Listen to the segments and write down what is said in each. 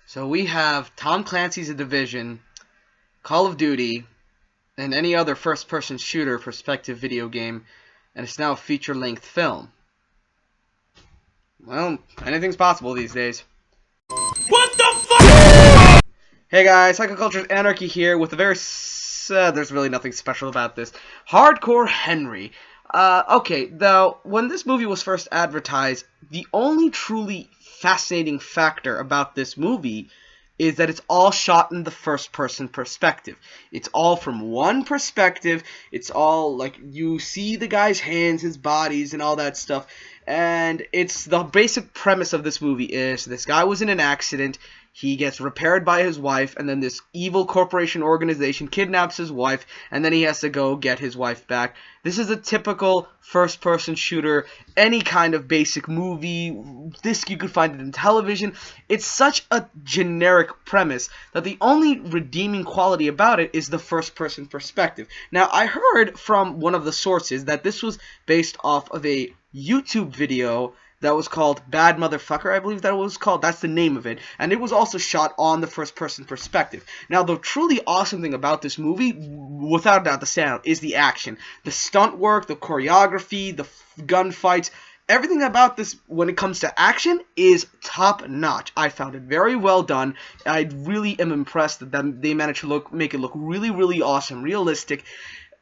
So we have Tom Clancy's A Division, Call of Duty, and any other first-person shooter perspective video game, and it's now a feature-length film. Well, anything's possible these days. What the fuck? Hey guys, Psychoculture's Anarchy here with a very there's really nothing special about this. Hardcore Henry. Okay, now, when this movie was first advertised, the only truly fascinating factor about this movie is that it's all shot in the first-person perspective. It's all from one perspective. It's all, like, you see the guy's hands, his bodies, and all that stuff. And it's the basic premise of this movie is this guy was in an accident. He gets repaired by his wife, and then this evil corporation organization kidnaps his wife, and then he has to go get his wife back. This is a typical first-person shooter, any kind of basic movie. This you could find it in television. It's such a generic premise that the only redeeming quality about it is the first-person perspective. Now, I heard from one of the sources that this was based off of a YouTube video that was called Bad Motherfucker, I believe that was called. That's the name of it. And it was also shot on the first-person perspective. Now, the truly awesome thing about this movie, without a doubt, the standout, is the action. The stunt work, the choreography, the gunfights, everything about this, when it comes to action, is top-notch. I found it very well done. I really am impressed that they managed to make it look really, really awesome, realistic,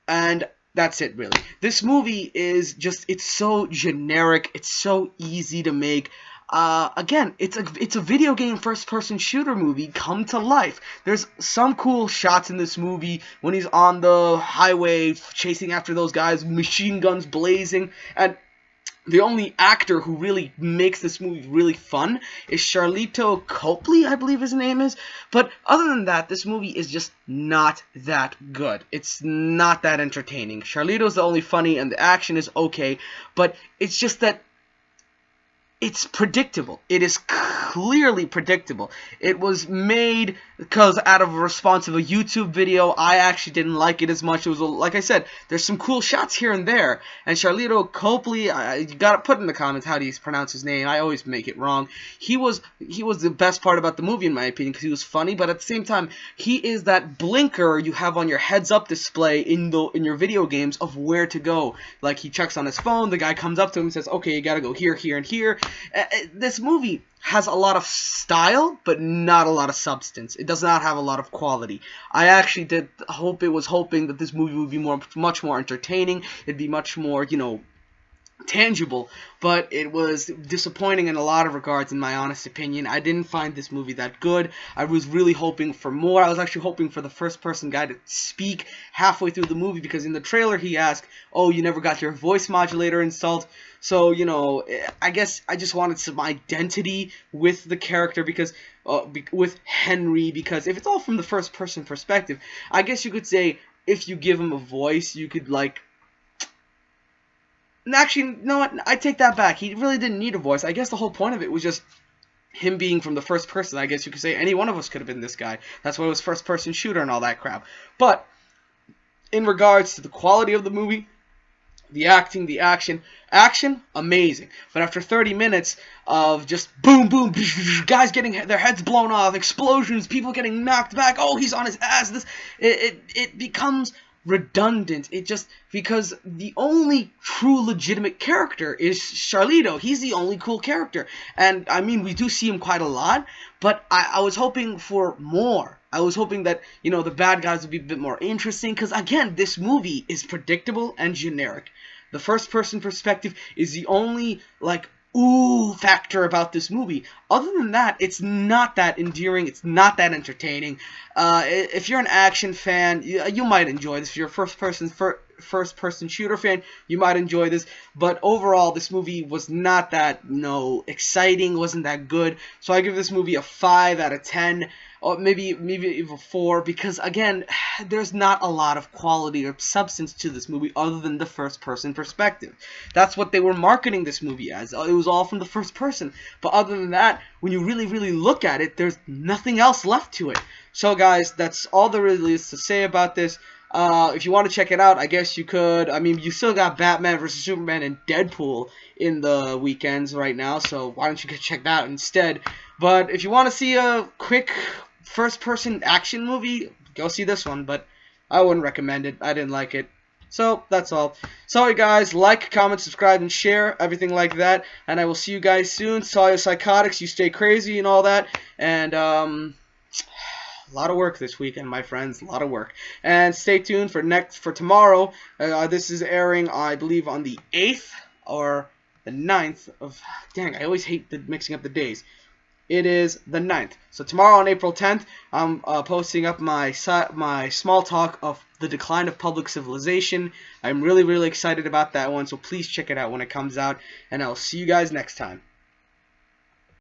and that's it, really. This movie is just, it's so generic, it's so easy to make. Again, it's a video game first-person shooter movie come to life. There's some cool shots in this movie when he's on the highway chasing after those guys, machine guns blazing, and the only actor who really makes this movie really fun is Charlito Copley, I believe his name is. But other than that, this movie is just not that good. It's not that entertaining. Charlito's the only funny, and the action is okay. But it's just that it's predictable. It is clearly predictable. It was made because out of a response of a YouTube video. I actually didn't like it as much. It was, like I said, there's some cool shots here and there. And Charlito Copley, you gotta put in the comments how do you pronounce his name. I always make it wrong. He was the best part about the movie in my opinion because he was funny, but at the same time, he is that blinker you have on your heads-up display in your video games of where to go. Like he checks on his phone, the guy comes up to him and says, "Okay, you gotta go here, here, and here." This movie has a lot of style, but not a lot of substance. It does not have a lot of quality. I actually was hoping that this movie would be much more entertaining. It'd be much more, tangible, but it was disappointing in a lot of regards, in my honest opinion. I didn't find this movie that good. I was really hoping for more. I was actually hoping for the first-person guy to speak halfway through the movie, because in the trailer he asked, "Oh, you never got your voice modulator installed?" So, I guess I just wanted some identity with the character, because with Henry, because if it's all from the first-person perspective, I guess you could say if you give him a voice, you could, actually, you know what? I take that back. He really didn't need a voice. I guess the whole point of it was just him being from the first person. I guess you could say any one of us could have been this guy. That's why it was first-person shooter and all that crap. But in regards to the quality of the movie, the acting, the action, amazing. But after 30 minutes of just boom, boom, guys getting their heads blown off, explosions, people getting knocked back, oh, he's on his ass, it becomes redundant. Because the only true legitimate character is Charlito. He's the only cool character. And, I mean, we do see him quite a lot, but I was hoping for more. I was hoping that, the bad guys would be a bit more interesting, because, again, this movie is predictable and generic. The first-person perspective is the only, ooh factor about this movie. Other than that, it's not that endearing, it's not that entertaining. If you're an action fan, you might enjoy this. If you're a first-person shooter fan, you might enjoy this. But overall, this movie was not that, exciting, wasn't that good. So I give this movie a 5 out of 10. Or maybe even 4, because again, there's not a lot of quality or substance to this movie other than the first-person perspective. That's what they were marketing this movie as. It was all from the first person. But other than that, when you really, really look at it, there's nothing else left to it. So guys, that's all there really is to say about this. If you want to check it out, I guess you could. I mean, you still got Batman vs. Superman and Deadpool in the weekends right now, so why don't you go check that out instead. But if you want to see a quick first-person action movie, go see this one. But I wouldn't recommend it. I didn't like it. So, that's all. Sorry, guys. Like, comment, subscribe, and share. Everything like that. And I will see you guys soon. Sorry, psychotics. You stay crazy and all that. And, a lot of work this weekend, my friends. A lot of work. And stay tuned for tomorrow. This is airing, I believe, on the 8th or the 9th of... Dang, I always hate mixing up the days. It is the 9th. So tomorrow on April 10th, I'm posting up my small talk of the decline of public civilization. I'm really, really excited about that one, so please check it out when it comes out, and I'll see you guys next time.